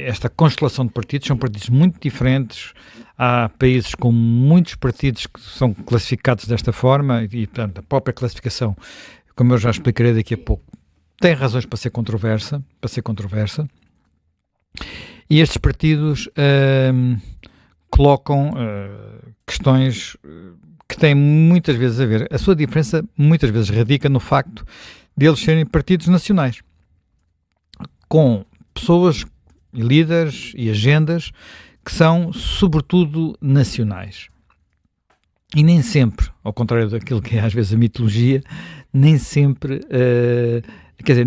esta constelação de partidos, são partidos muito diferentes, há países com muitos partidos que são classificados desta forma e, portanto, a própria classificação, como eu já explicarei daqui a pouco, tem razões para ser controversa, e estes partidos colocam questões que têm muitas vezes a ver, a sua diferença muitas vezes radica no facto de eles serem partidos nacionais, com pessoas e líderes e agendas que são sobretudo nacionais. E nem sempre, ao contrário daquilo que é às vezes a mitologia, nem sempre,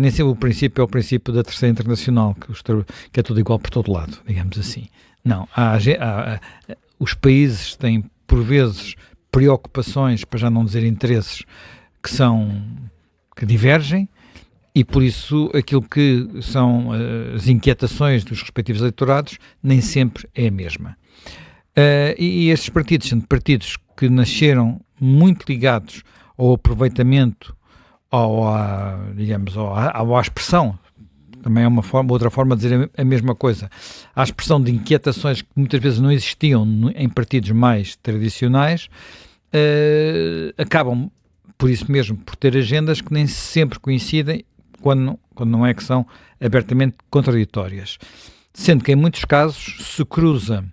nem sempre o princípio é o princípio da terceira internacional, que é tudo igual por todo lado, digamos assim. Não, os países têm, por vezes, preocupações, para já não dizer interesses, que divergem, e por isso aquilo que são as inquietações dos respectivos eleitorados nem sempre é a mesma. E estes partidos são partidos que nasceram muito ligados ao aproveitamento, à expressão, também é outra forma de dizer a mesma coisa, à expressão de inquietações que muitas vezes não existiam em partidos mais tradicionais, acabam, por isso mesmo, por ter agendas que nem sempre coincidem, quando não é que são abertamente contraditórias. Sendo que em muitos casos se cruza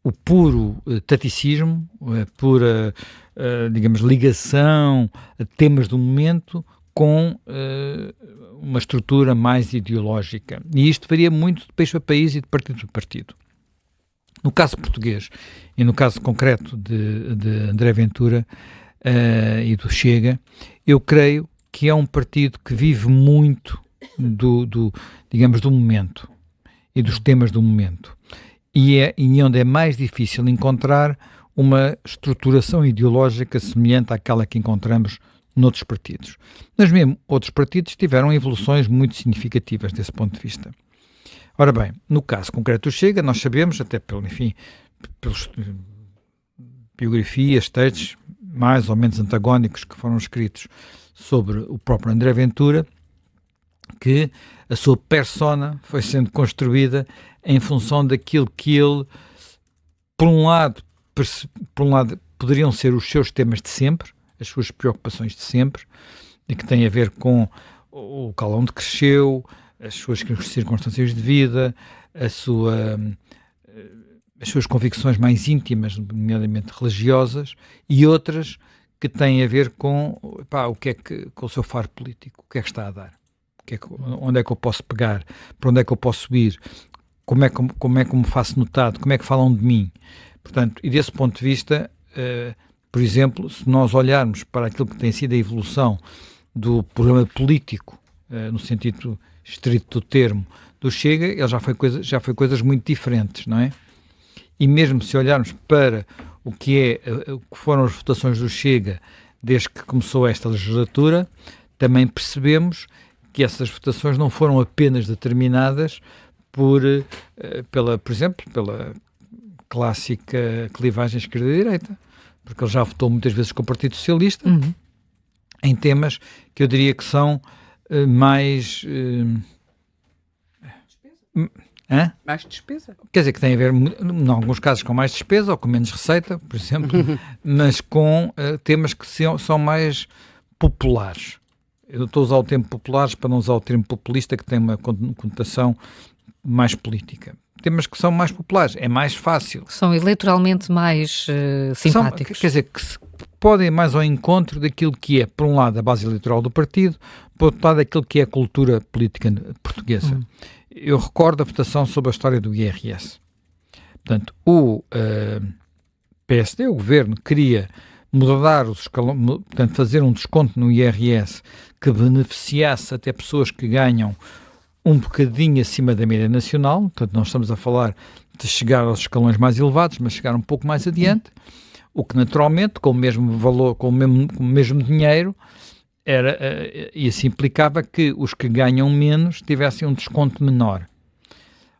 o puro taticismo, a pura, ligação a temas do momento com uma estrutura mais ideológica. E isto varia muito de país para país e de partido para partido. No caso português e no caso concreto de André Ventura e do Chega, eu creio que é um partido que vive muito do momento e dos temas do momento. E onde é mais difícil encontrar uma estruturação ideológica semelhante àquela que encontramos noutros partidos. Mas mesmo outros partidos tiveram evoluções muito significativas desse ponto de vista. Ora bem, no caso concreto do Chega, nós sabemos, até pelas biografias, textos mais ou menos antagónicos que foram escritos sobre o próprio André Ventura, que a sua persona foi sendo construída em função daquilo que ele, por um lado, poderiam ser os seus temas de sempre, as suas preocupações de sempre, e que têm a ver com o local onde cresceu, as suas circunstâncias de vida, as suas convicções mais íntimas, nomeadamente religiosas, e outras que têm a ver com com o seu faro político, o que é que está a dar, onde é que eu posso pegar, para onde é que eu posso ir, como é que me faço notado, como é que falam de mim. Portanto, e desse ponto de vista, por exemplo, se nós olharmos para aquilo que tem sido a evolução do programa político, no sentido estrito do termo, do Chega, ele já foi coisas muito diferentes, não é? E mesmo se olharmos para o que foram as votações do Chega desde que começou esta legislatura, também percebemos que essas votações não foram apenas determinadas por exemplo, pela clássica clivagem esquerda-direita, porque ele já votou muitas vezes com o Partido Socialista, em temas que eu diria que são mais... Mais despesa? Quer dizer, que tem a ver, em alguns casos, com mais despesa ou com menos receita, por exemplo, mas com temas que são mais populares. Eu estou a usar o termo populares para não usar o termo populista, que tem uma conotação mais política. Temas que são mais populares, é mais fácil. São eleitoralmente mais simpáticos. Quer dizer, que podem ir mais ao encontro daquilo que é, por um lado, a base eleitoral do partido, por outro lado, aquilo que é a cultura política portuguesa. Eu recordo a votação sobre a história do IRS. Portanto, o PSD, o governo, queria mudar os escalões, portanto, fazer um desconto no IRS que beneficiasse até pessoas que ganham um bocadinho acima da média nacional. Portanto, não estamos a falar de chegar aos escalões mais elevados, mas chegar um pouco mais adiante, o que naturalmente, com o mesmo valor, com o mesmo dinheiro, e assim implicava que os que ganham menos tivessem um desconto menor.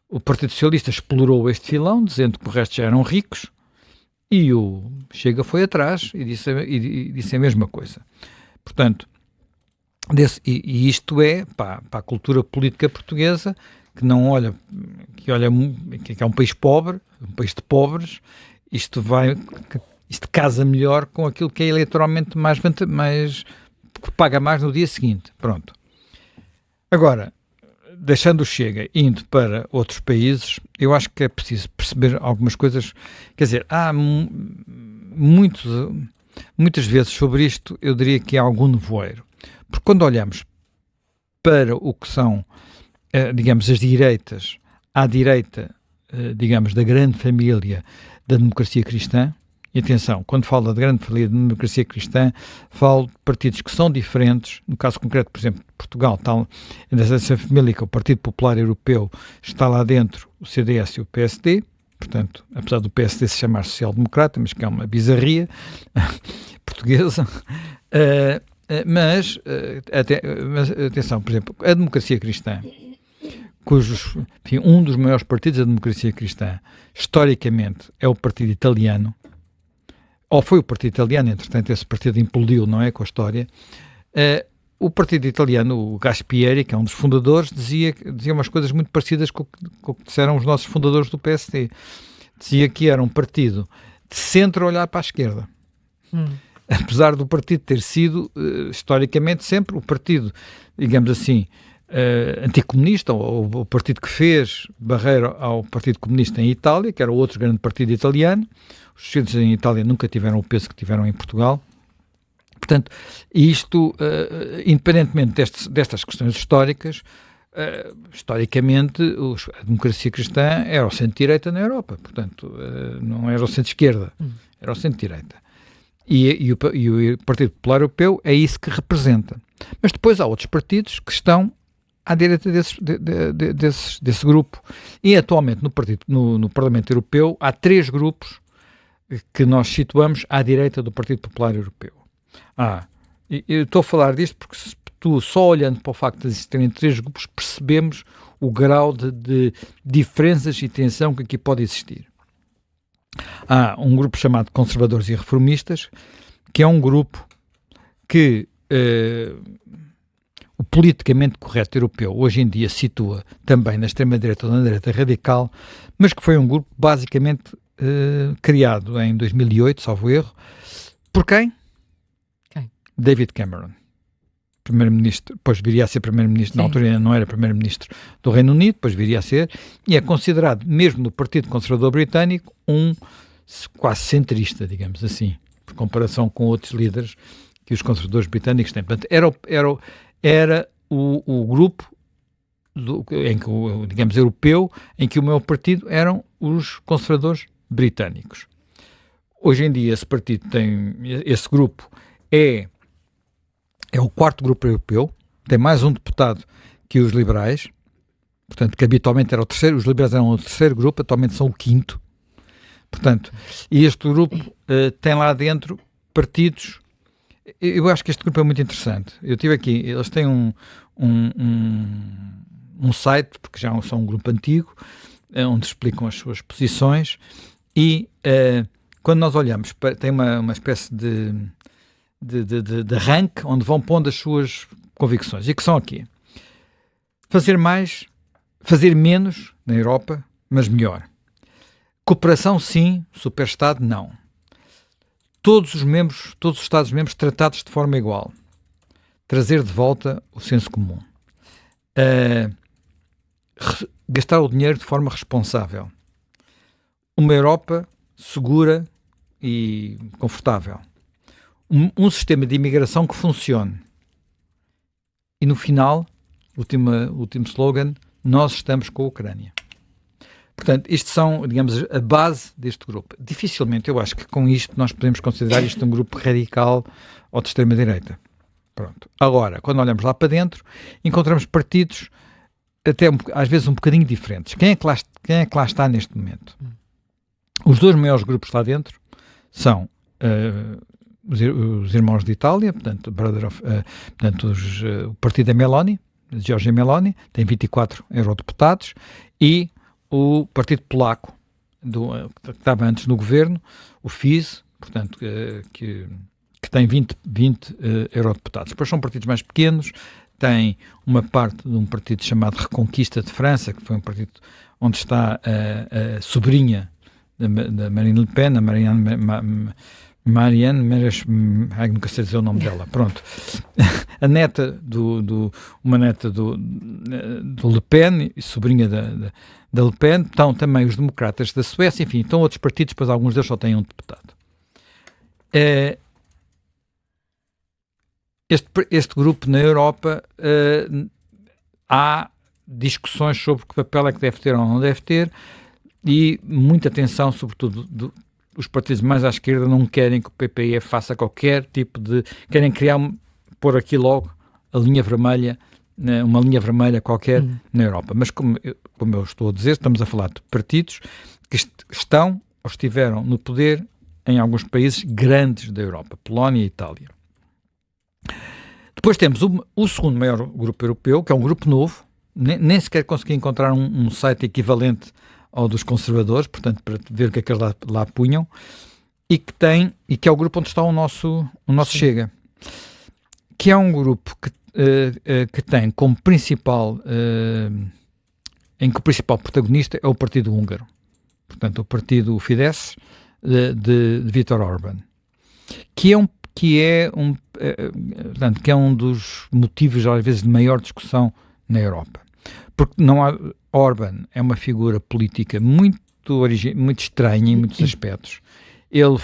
O Partido Socialista explorou este filão, dizendo que o resto já eram ricos, e o Chega foi atrás e disse a mesma coisa. Portanto, isto é, para a cultura política portuguesa, que não olha, que é um país pobre, um país de pobres, isto casa melhor com aquilo que é eleitoralmente que paga mais no dia seguinte. Pronto. Agora, deixando o Chega e indo para outros países, eu acho que é preciso perceber algumas coisas. Quer dizer, há muitas vezes sobre isto, eu diria que há algum nevoeiro. Porque quando olhamos para o que são, digamos, as direitas, à direita, digamos, da grande família da democracia cristã, e atenção, quando falo da grande família da democracia cristã, falo de partidos que são diferentes. No caso concreto, por exemplo, de Portugal, está nessa família que é o Partido Popular Europeu, está lá dentro o CDS e o PSD, portanto, apesar do PSD se chamar social-democrata, mas que é uma bizarria portuguesa, mas atenção, por exemplo, a democracia cristã, um dos maiores partidos da democracia cristã, historicamente, é o partido italiano, ou foi o partido italiano, entretanto esse partido implodiu, não é, com a história. O partido italiano, o Gaspieri, que é um dos fundadores, dizia umas coisas muito parecidas com o que disseram os nossos fundadores do PSD. Dizia que era um partido de centro a olhar para a esquerda. Apesar do partido ter sido, historicamente, sempre o partido, digamos assim, anticomunista, ou o partido que fez barreira ao Partido Comunista em Itália, que era o outro grande partido italiano. Os socialistas em Itália nunca tiveram o peso que tiveram em Portugal. Portanto, isto, independentemente destas questões históricas, historicamente a democracia cristã era o centro-direita na Europa. Portanto, não era o centro-esquerda, era o centro-direita. E o Partido Popular Europeu é isso que representa. Mas depois há outros partidos que estão à direita desse grupo. E atualmente no Parlamento Europeu há 3 grupos que nós situamos à direita do Partido Popular Europeu. Eu estou a falar disto porque tu, só olhando para o facto de existirem 3 grupos, percebemos o grau de diferenças e tensão que aqui pode existir. Há um grupo chamado Conservadores e Reformistas, que é um grupo que o politicamente correto europeu hoje em dia situa também na extrema-direita ou na direita radical, mas que foi um grupo basicamente criado em 2008, salvo erro, por quem? David Cameron, primeiro-ministro, depois viria a ser primeiro-ministro, na altura ainda não era primeiro-ministro do Reino Unido, depois viria a ser, e é considerado, mesmo no Partido Conservador Britânico, um quase centrista, digamos assim, por comparação com outros líderes que os conservadores britânicos têm. Portanto, era o grupo digamos, europeu, em que o meu partido eram os conservadores britânicos. Hoje em dia esse grupo é o 4º grupo europeu, tem mais um deputado que os liberais, portanto, que habitualmente era o 3º, os liberais eram o 3º grupo, atualmente são o 5º. Portanto, e este grupo tem lá dentro partidos. Eu acho que este grupo é muito interessante. Eu tive aqui, eles têm um site, porque já são um grupo antigo, onde explicam as suas posições, e quando nós olhamos, tem uma espécie de arranque, onde vão pondo as suas convicções, e que são aqui: fazer mais, fazer menos na Europa, mas melhor. Cooperação sim, superestado não. Todos os Estados-membros tratados de forma igual. Trazer de volta o senso comum. Gastar o dinheiro de forma responsável. Uma Europa segura e confortável. Um sistema de imigração que funcione. E no final, último slogan, nós estamos com a Ucrânia. Portanto, isto são, digamos, a base deste grupo. Dificilmente, eu acho que com isto nós podemos considerar isto um grupo radical ou de extrema-direita. Pronto. Agora, quando olhamos lá para dentro, encontramos partidos até às vezes um bocadinho diferentes. Quem é que lá está neste momento? Os 2 maiores grupos lá dentro são os irmãos de Itália, portanto, o partido da Meloni, de Giorgia Meloni, tem 24 eurodeputados, e o partido polaco, que estava antes no governo, o FIS, portanto, que tem 20 eurodeputados. Depois são partidos mais pequenos, tem uma parte de um partido chamado Reconquista de França, que foi um partido onde está a sobrinha da Marine Le Pen, a Marianne, nunca sei dizer o nome dela, pronto. A neta uma neta do Le Pen, sobrinha da Le Pen. Estão também os democratas da Suécia, enfim, estão outros partidos, pois alguns deles só têm um deputado. Este grupo na Europa, há discussões sobre que papel é que deve ter ou não deve ter, e muita atenção, sobretudo os partidos mais à esquerda não querem que o PPE faça qualquer tipo de... querem pôr aqui logo a linha vermelha, uma linha vermelha qualquer na Europa. Mas como eu estou a dizer, estamos a falar de partidos que estão ou estiveram no poder em alguns países grandes da Europa, Polónia e Itália. Depois temos o segundo maior grupo europeu, que é um grupo novo, nem sequer consegui encontrar um site equivalente ao dos conservadores, portanto, para ver o que é que eles lá punham, e que é o grupo onde está o nosso Chega, que é um grupo que tem como principal, em que o principal protagonista é o Partido Húngaro, portanto, o partido Fidesz de Viktor Orbán, que é um dos motivos, às vezes, de maior discussão na Europa. Porque Orbán é uma figura política muito estranha em muitos aspectos. Ele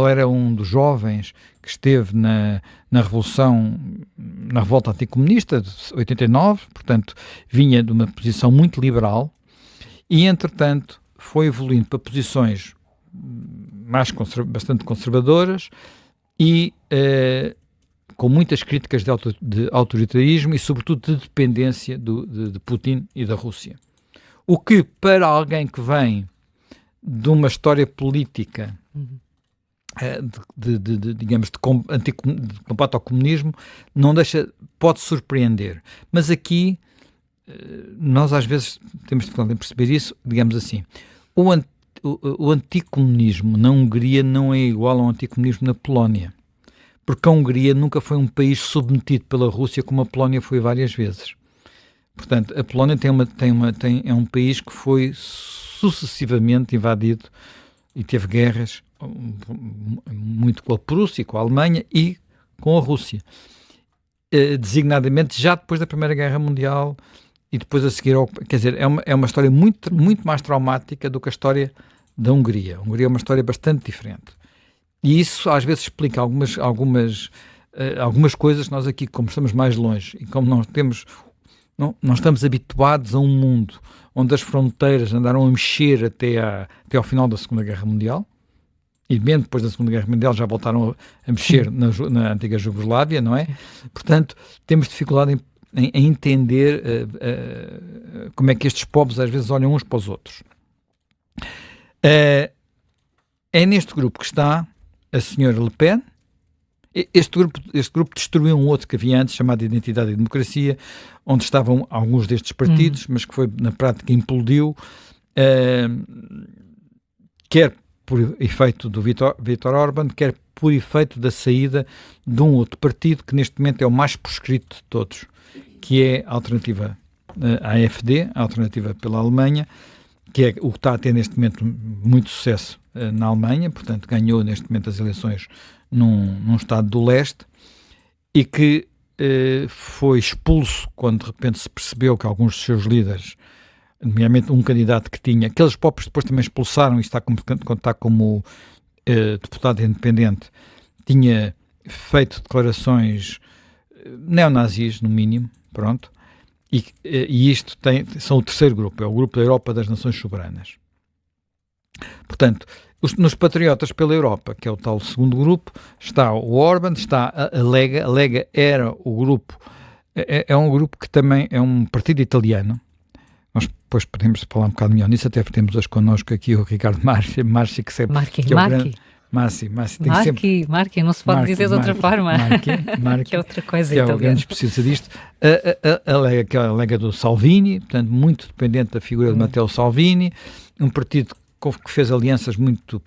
era um dos jovens que esteve na revolta anticomunista de 89, portanto, vinha de uma posição muito liberal e, entretanto, foi evoluindo para posições bastante conservadoras e com muitas críticas de autoritarismo e, sobretudo, de dependência de Putin e da Rússia. O que, para alguém que vem de uma história política digamos, de combate ao comunismo, pode surpreender. Mas aqui, nós às vezes temos dificuldade em perceber isso, digamos assim. O anticomunismo na Hungria não é igual ao anticomunismo na Polónia. Porque a Hungria nunca foi um país submetido pela Rússia como a Polónia foi várias vezes. Portanto, a Polónia é um país que foi sucessivamente invadido e teve guerras muito com a Prússia, com a Alemanha e com a Rússia. Designadamente já depois da Primeira Guerra Mundial e depois a seguir quer dizer, é uma história muito, muito mais traumática do que a história da Hungria. A Hungria é uma história bastante diferente. E isso às vezes explica algumas coisas. Nós aqui, como estamos mais longe e como não estamos habituados a um mundo onde as fronteiras andaram a mexer até ao final da Segunda Guerra Mundial, e mesmo depois da Segunda Guerra Mundial já voltaram a mexer na antiga Jugoslávia, não é? Portanto, temos dificuldade em entender como é que estes povos às vezes olham uns para os outros. É neste grupo que está a senhora Le Pen. Este grupo destruiu um outro que havia antes, chamado Identidade e Democracia, onde estavam alguns destes partidos, mas que foi, na prática, implodiu, quer por efeito do Viktor Orbán, quer por efeito da saída de um outro partido que neste momento é o mais proscrito de todos, que é a alternativa à AfD, a alternativa pela Alemanha, que é o que está a ter neste momento muito sucesso na Alemanha, portanto ganhou neste momento as eleições num estado do leste, e que foi expulso quando de repente se percebeu que alguns dos seus líderes, nomeadamente um candidato que tinha, que eles próprios depois também expulsaram, e está como deputado independente, tinha feito declarações neonazis, no mínimo, pronto, e isto são o terceiro grupo, é o grupo da Europa das Nações Soberanas. Portanto, nos Patriotas pela Europa, que é o tal segundo grupo, está o Orbán, está a Lega. A Lega era o grupo, é um grupo que também é um partido italiano. Nós depois podemos falar um bocado melhor nisso, até porque temos hoje connosco aqui o Ricardo Marchi, que sempre... Marchi. Marchi, não se pode dizer de outra forma. Marchi, que é outra coisa italiana. Que é o grande especialista disto. A Lega, que é a Lega do Salvini, portanto, muito dependente da figura de Matteo Salvini, um partido que fez alianças muito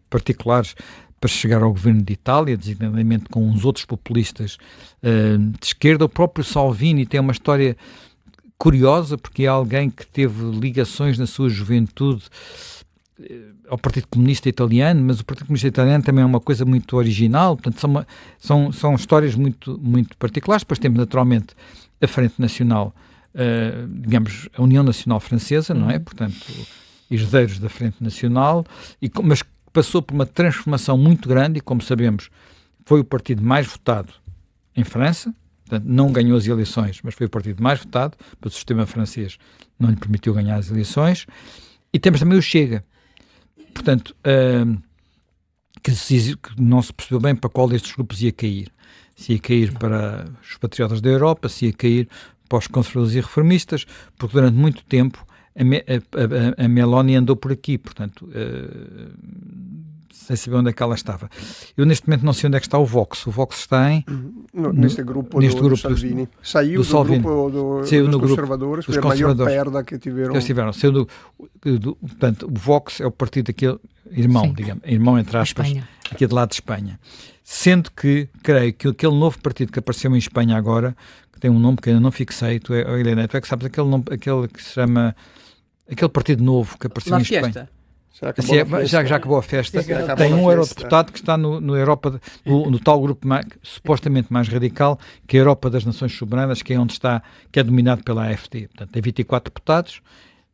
particulares para chegar ao governo de Itália, designadamente com uns outros populistas de esquerda. O próprio Salvini tem uma história curiosa, porque é alguém que teve ligações na sua juventude ao Partido Comunista Italiano, mas o Partido Comunista Italiano também é uma coisa muito original, portanto são histórias muito, muito particulares. Depois temos naturalmente a Frente Nacional, digamos, a União Nacional Francesa, não é? Portanto, herdeiros da Frente Nacional, mas passou por uma transformação muito grande e, como sabemos, foi o partido mais votado em França. Portanto, não ganhou as eleições, mas foi o partido mais votado, porque o sistema francês não lhe permitiu ganhar as eleições. E temos também o Chega, portanto, que não se percebeu bem para qual destes grupos ia cair. Se ia cair para os patriotas da Europa, se ia cair para os conservadores e reformistas, porque durante muito tempo a Meloni andou por aqui, portanto, sem saber onde é que ela estava. Eu neste momento não sei onde é que está o Vox. O Vox está neste grupo do Salvini. Saiu do Salvini. Grupo dos conservadores, foi a maior perda que tiveram. Portanto, o Vox é o partido daquele irmão, Sim. digamos, irmão entre aspas, aqui do lado de Espanha. Sendo que, creio que aquele novo partido que apareceu em Espanha agora, que tem um nome que ainda não fixei, Helena, tu é que sabes aquele nome, aquele que se chama, aquele partido novo que apareceu em Espanha. Já acabou a festa. Tem um eurodeputado que está no Europa, no tal grupo supostamente mais radical, que é a Europa das Nações Soberanas, que é onde está, que é dominado pela AfD. Portanto, tem 24 deputados,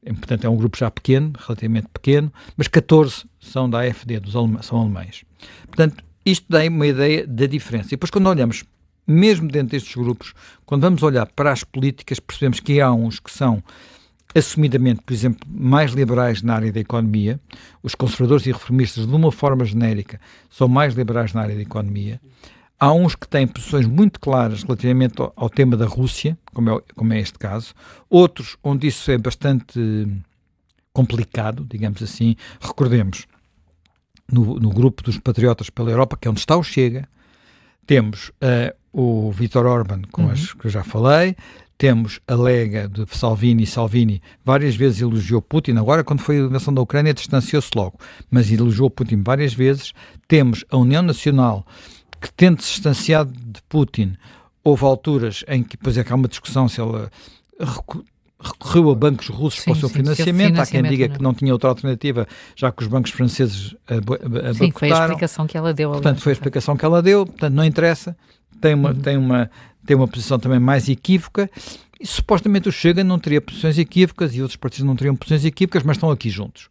portanto é um grupo já pequeno, relativamente pequeno, mas 14 são da AfD, são alemães. Portanto, isto dá uma ideia da diferença. E depois, quando olhamos, mesmo dentro destes grupos, quando vamos olhar para as políticas, percebemos que há uns que são assumidamente, por exemplo, mais liberais na área da economia. Os conservadores e reformistas, de uma forma genérica, são mais liberais na área da economia. Há uns que têm posições muito claras relativamente ao tema da Rússia, como é este caso. Outros onde isso é bastante complicado, digamos assim. Recordemos, no grupo dos Patriotas pela Europa, que é onde está o Chega, temos o Viktor Orbán, com as que eu já falei. Temos a Lega de Salvini. Salvini várias vezes elogiou Putin. Agora, quando foi a invasão da Ucrânia, distanciou-se logo, mas elogiou Putin várias vezes. Temos a União Nacional, que tende se distanciar de Putin. Houve alturas em que depois é que há uma discussão se ela recorreu a bancos russos para o seu financiamento. Há quem diga que não tinha outra alternativa, já que os bancos franceses boicotaram. Sim, foi a explicação que ela deu. Portanto, foi a explicação que ela deu. Portanto, não interessa. Tem uma posição também mais equívoca, e supostamente o Chega não teria posições equívocas e outros partidos não teriam posições equívocas, mas estão aqui juntos.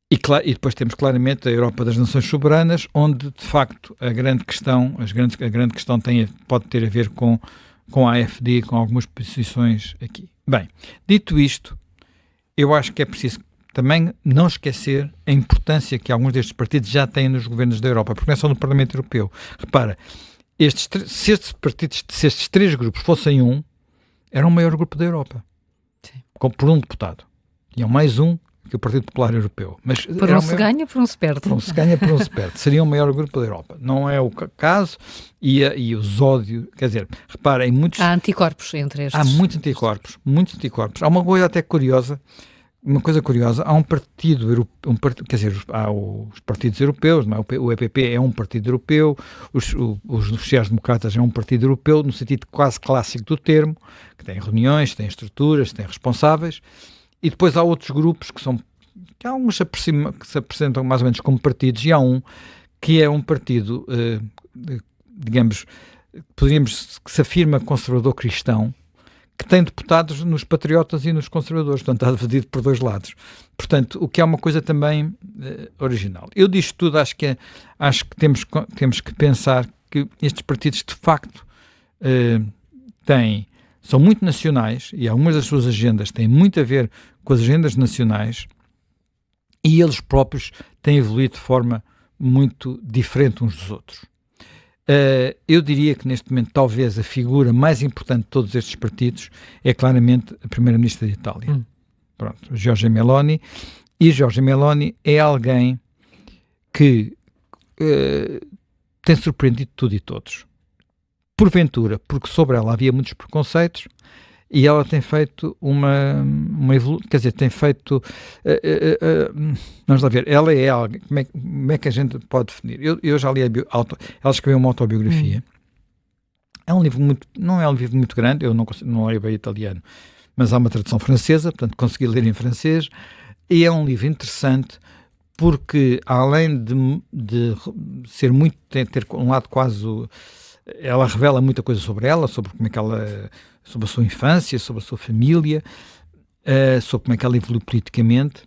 E depois temos claramente a Europa das Nações Soberanas, onde de facto a grande questão pode ter a ver com a AfD, com algumas posições aqui. Bem, dito isto, eu acho que é preciso também não esquecer a importância que alguns destes partidos já têm nos governos da Europa, porque não é só no Parlamento Europeu. Repara, se estes três grupos fossem era o maior grupo da Europa. Sim. Por um deputado. Tinham mais um que o Partido Popular Europeu. Mas por um se ganha, por um se perde. Por um se ganha, por um se perde. Seria o maior grupo da Europa. Não é o caso. E os ódios... Quer dizer, repara, há anticorpos entre estes. Há muitos anticorpos. Há uma coisa até curiosa. Há um partido europeu, quer dizer, há os partidos europeus, não é? O EPP é um partido europeu, os sociais-democratas é um partido europeu, no sentido quase clássico do termo, que tem reuniões, tem estruturas, tem responsáveis, e depois há outros grupos que há uns que se apresentam mais ou menos como partidos, e há um que é um partido, digamos, que se afirma conservador cristão, que tem deputados nos patriotas e nos conservadores, portanto está dividido por dois lados. Portanto, o que é uma coisa também original. Eu disto tudo acho que temos que pensar que estes partidos de facto são muito nacionais e algumas das suas agendas têm muito a ver com as agendas nacionais e eles próprios têm evoluído de forma muito diferente uns dos outros. Eu diria que neste momento talvez a figura mais importante de todos estes partidos é claramente a Primeira-Ministra de Itália. Pronto, Giorgia Meloni. E Giorgia Meloni é alguém que tem surpreendido tudo e todos. Porventura, porque sobre ela havia muitos preconceitos e ela tem feito uma evolução, quer dizer, tem feito, vamos lá ver, ela é alguém, como é que a gente pode definir? Eu já li ela escreveu uma autobiografia, é um livro não é um livro muito grande, eu não leio bem italiano, mas há uma tradução francesa, portanto consegui ler em francês, e é um livro interessante, porque além de ser muito, ter um lado quase, ela revela muita coisa sobre ela, sobre como é que ela, sobre a sua infância, sobre a sua família, sobre como é que ela evoluiu politicamente.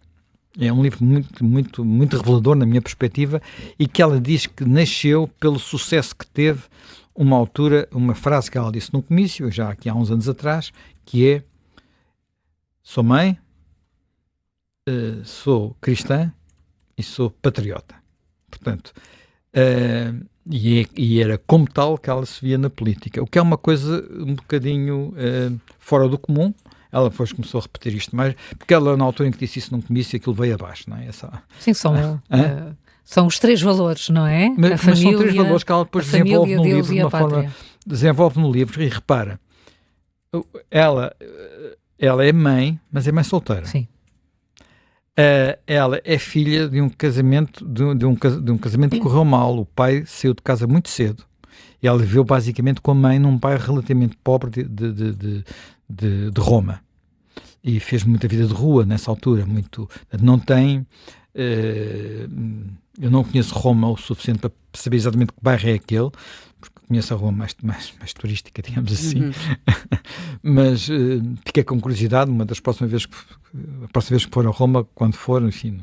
É um livro muito, muito, muito revelador na minha perspectiva, e que ela diz que nasceu pelo sucesso que teve uma altura, uma frase que ela disse num comício, já aqui há uns anos atrás, que é: sou mãe, sou cristã e sou patriota. Portanto, e era como tal que ela se via na política, o que é uma coisa um bocadinho fora do comum. Ela depois começou a repetir isto mais, porque ela, na altura em que disse isso num comício, aquilo veio abaixo, não é? Sim, são os 3 valores, não é? Mas são 3 valores que ela depois desenvolve no livro de uma forma, desenvolve no livro, e repara, ela é mãe, mas é mãe solteira. Sim. Ela é filha de um casamento, de um casamento que correu mal. O pai saiu de casa muito cedo e ela viveu basicamente com a mãe num bairro relativamente pobre de Roma, e fez muita vida de rua nessa altura. Não tem, eu não conheço Roma o suficiente para saber exatamente que bairro é aquele, porque conheço a Roma mais turística, digamos assim. Mas fiquei com curiosidade. Uma das próximas vezes que for a Roma, quando for, enfim,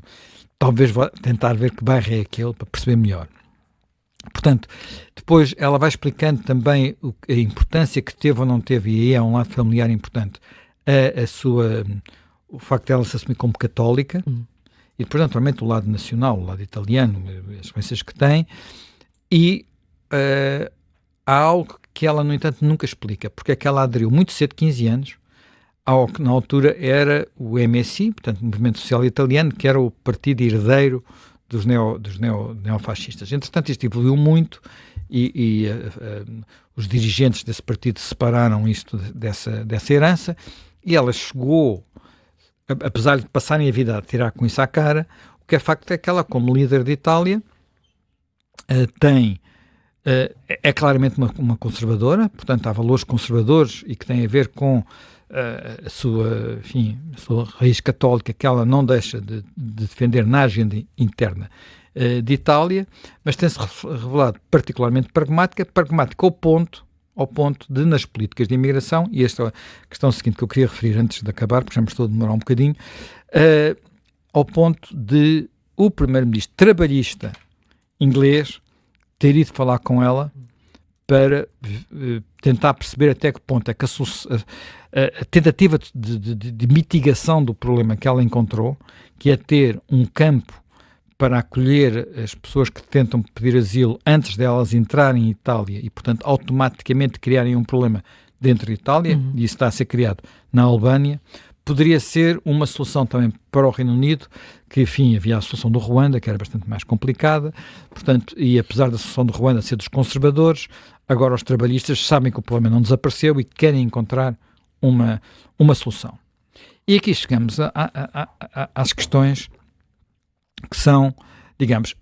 talvez vá tentar ver que bairro é aquele para perceber melhor. Portanto, depois ela vai explicando também a importância que teve ou não teve, e aí é um lado familiar importante, o facto de ela se assumir como católica, e depois naturalmente o lado nacional, o lado italiano, as experiências que tem, e há algo que ela, no entanto, nunca explica, porque é que ela aderiu muito cedo, 15 anos, ao que na altura era o MSI, portanto, o Movimento Social Italiano, que era o partido herdeiro dos neofascistas. Entretanto, isto evoluiu muito, e os dirigentes desse partido separaram isto dessa herança, e ela chegou, apesar de passarem a vida a tirar com isso à cara, o que é facto é que ela, como líder de Itália, é claramente uma conservadora, portanto há valores conservadores e que têm a ver com a sua raiz católica, que ela não deixa de defender na agenda interna de Itália, mas tem-se revelado particularmente pragmática ao ponto de, nas políticas de imigração, e esta é a questão seguinte que eu queria referir antes de acabar, porque já me estou a demorar um bocadinho, ao ponto de o primeiro-ministro trabalhista inglês ter ido falar com ela para tentar perceber até que ponto é que a tentativa de mitigação do problema que ela encontrou, que é ter um campo para acolher as pessoas que tentam pedir asilo antes delas entrarem em Itália e, portanto, automaticamente criarem um problema dentro de Itália, e isso está a ser criado na Albânia, poderia ser uma solução também para o Reino Unido, que, enfim, havia a solução do Ruanda, que era bastante mais complicada, portanto, e apesar da solução do Ruanda ser dos conservadores, agora os trabalhistas sabem que o problema não desapareceu e querem encontrar uma solução. E aqui chegamos às questões que são, digamos,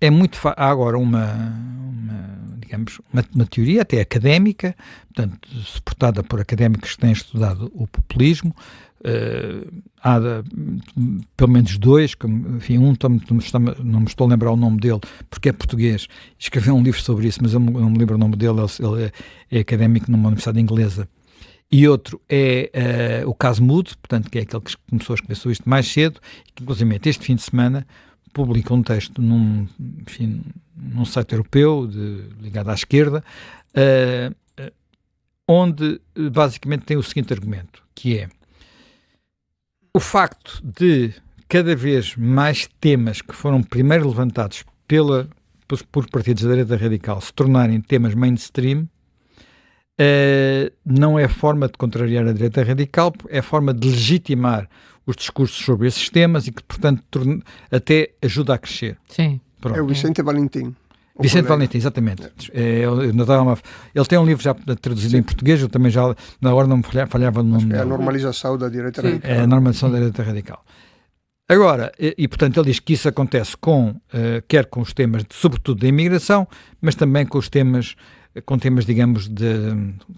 há agora uma teoria até académica, portanto, suportada por académicos que têm estudado o populismo. Há pelo menos 2, enfim, não me estou a lembrar o nome dele porque é português, escreveu um livro sobre isso, mas eu não me lembro o nome dele. Ele é académico numa universidade inglesa, e outro é o caso Mood, portanto, que é aquele que começou a escrever sobre isto mais cedo, e que inclusive este fim de semana publica um texto num site europeu ligado à esquerda, onde basicamente tem o seguinte argumento, que é o facto de cada vez mais temas que foram primeiro levantados por partidos da direita radical se tornarem temas mainstream, não é forma de contrariar a direita radical, é forma de legitimar os discursos sobre esses temas e que, portanto, até ajuda a crescer. Sim. Pronto. É o Vicente Valentim. Vicente Valentim, exatamente. Ele tem um livro já traduzido em português, eu também já, na hora não me falhava no nome. É a normalização da direita radical. É a normalização da direita radical. Agora, portanto, ele diz que isso acontece quer com os temas, sobretudo da imigração, mas também com temas, digamos,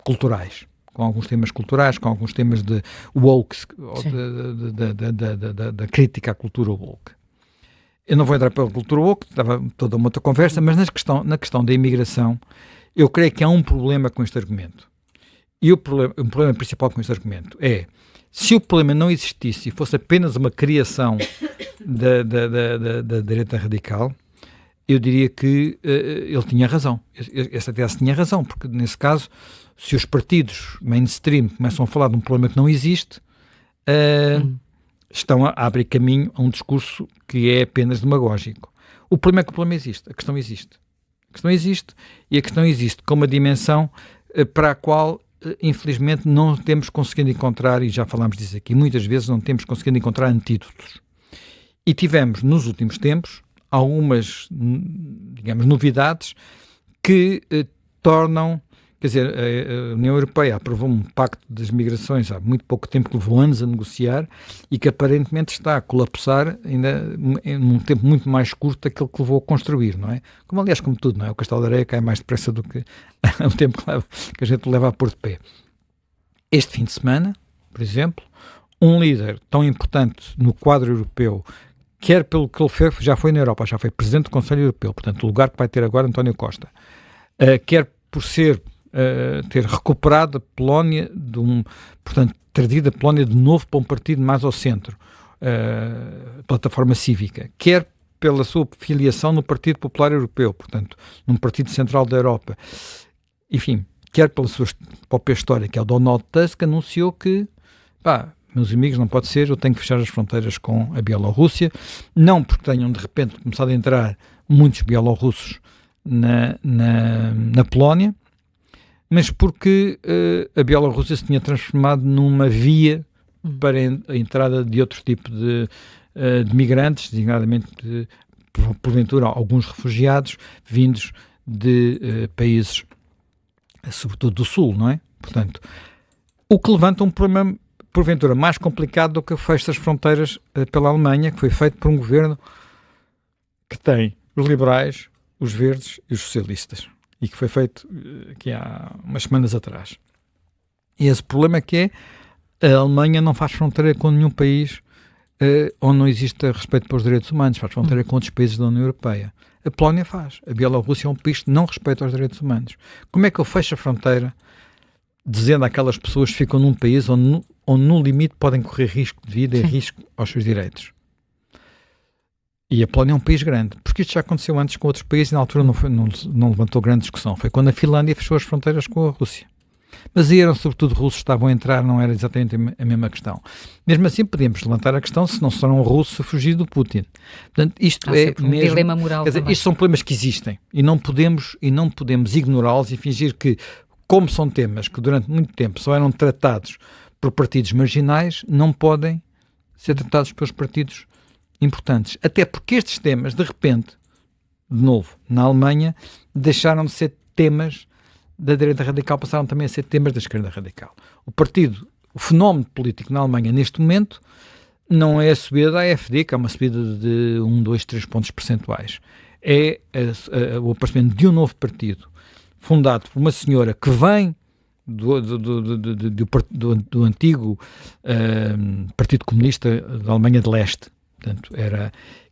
culturais. Com alguns temas culturais, com alguns temas de woke, da crítica à cultura woke. Eu não vou entrar pela cultura woke, estava toda uma outra conversa, mas na questão da imigração, eu creio que há um problema com este argumento. E o problema principal com este argumento é, se o problema não existisse e fosse apenas uma criação da direita radical, eu diria que ele tinha razão. Essa tese tinha razão, porque nesse caso, se os partidos mainstream começam a falar de um problema que não existe, estão a abrir caminho a um discurso que é apenas demagógico. O problema é que o problema existe, a questão existe. A questão existe, e a questão existe com uma dimensão para a qual, infelizmente, não temos conseguido encontrar, e já falámos disso aqui, muitas vezes não temos conseguido encontrar antídotos. E tivemos, nos últimos tempos, algumas, digamos, novidades que tornam... Quer dizer, a União Europeia aprovou um pacto das migrações há muito pouco tempo, que levou anos a negociar e que aparentemente está a colapsar ainda num tempo muito mais curto daquele que levou a construir, não é? Como aliás, como tudo, não é? O castelo de areia cai mais depressa do que o tempo que a gente leva a pôr de pé. Este fim de semana, por exemplo, um líder tão importante no quadro europeu, quer pelo que ele fez, já foi na Europa, já foi Presidente do Conselho Europeu, portanto o lugar que vai ter agora António Costa, quer por ter recuperado a Polónia, portanto, trazido a Polónia de novo para um partido mais ao centro, plataforma cívica, quer pela sua filiação no Partido Popular Europeu, portanto, num partido central da Europa, enfim, quer pela sua própria história, que é o Donald Tusk, anunciou que, meus amigos, não pode ser, eu tenho que fechar as fronteiras com a Bielorrússia, não porque tenham de repente começado a entrar muitos bielorrussos na Polónia, mas porque a Bielorrússia se tinha transformado numa via para a entrada de outro tipo de migrantes, designadamente, porventura, alguns refugiados vindos de países, sobretudo do Sul, não é? Portanto, o que levanta um problema, porventura, mais complicado do que o fecho das fronteiras pela Alemanha, que foi feito por um governo que tem os liberais, os verdes e os socialistas. E que foi feito aqui há umas semanas atrás. E esse problema é que a Alemanha não faz fronteira com nenhum país onde não existe respeito pelos direitos humanos, faz fronteira com outros países da União Europeia. A Polónia faz. A Bielorrússia é um país que não respeita os direitos humanos. Como é que eu fecho a fronteira dizendo àquelas pessoas que ficam num país onde no limite podem correr risco de vida e risco aos seus direitos? E a Polónia é um país grande, porque isto já aconteceu antes com outros países e na altura não levantou grande discussão. Foi quando a Finlândia fechou as fronteiras com a Rússia. Mas aí eram sobretudo russos que estavam a entrar, não era exatamente a mesma questão. Mesmo assim podemos levantar a questão se não serão russos a fugir do Putin. Portanto, isto é um mesmo, dilema moral. Quer dizer, isto são problemas que existem e não podemos ignorá-los e fingir que, como são temas que durante muito tempo só eram tratados por partidos marginais, não podem ser tratados pelos partidos importantes. Até porque estes temas, de repente, de novo, na Alemanha, deixaram de ser temas da direita radical, passaram também a ser temas da esquerda radical. O fenómeno político na Alemanha, neste momento, não é a subida da AfD, que é uma subida de 1, 2, 3 pontos percentuais. É o aparecimento de um novo partido, fundado por uma senhora que vem do antigo Partido Comunista da Alemanha de Leste, portanto,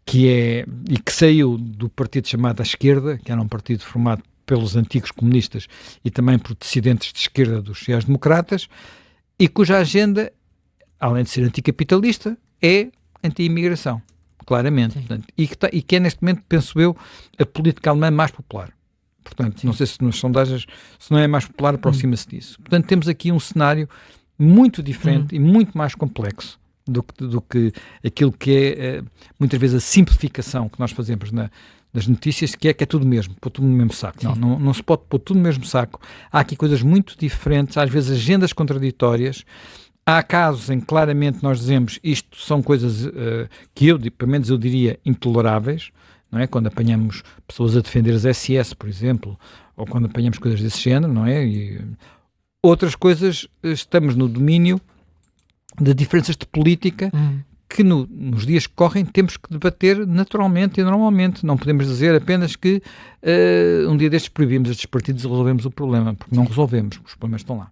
que saiu do partido chamado à esquerda, que era um partido formado pelos antigos comunistas e também por dissidentes de esquerda dos sociais-democratas, e cuja agenda, além de ser anticapitalista, é anti-imigração, claramente. Portanto, e que é, neste momento, penso eu, a política alemã mais popular. Portanto, não sei se nas sondagens, se não é mais popular, aproxima-se disso. Portanto, temos aqui um cenário muito diferente e muito mais complexo do que aquilo que é, muitas vezes, a simplificação que nós fazemos das notícias, que é tudo mesmo, pôr tudo no mesmo saco. Não se pode pôr tudo no mesmo saco. Há aqui coisas muito diferentes, às vezes agendas contraditórias. Há casos em que claramente nós dizemos isto são coisas que pelo menos eu diria, intoleráveis. não é? Quando apanhamos pessoas a defender as SS, por exemplo, ou quando apanhamos coisas desse género, não é? E outras coisas, estamos no domínio de diferenças de política que nos dias que correm temos que debater naturalmente e normalmente. Não podemos dizer apenas que um dia destes proibimos estes partidos e resolvemos o problema, porque não resolvemos, os problemas estão lá.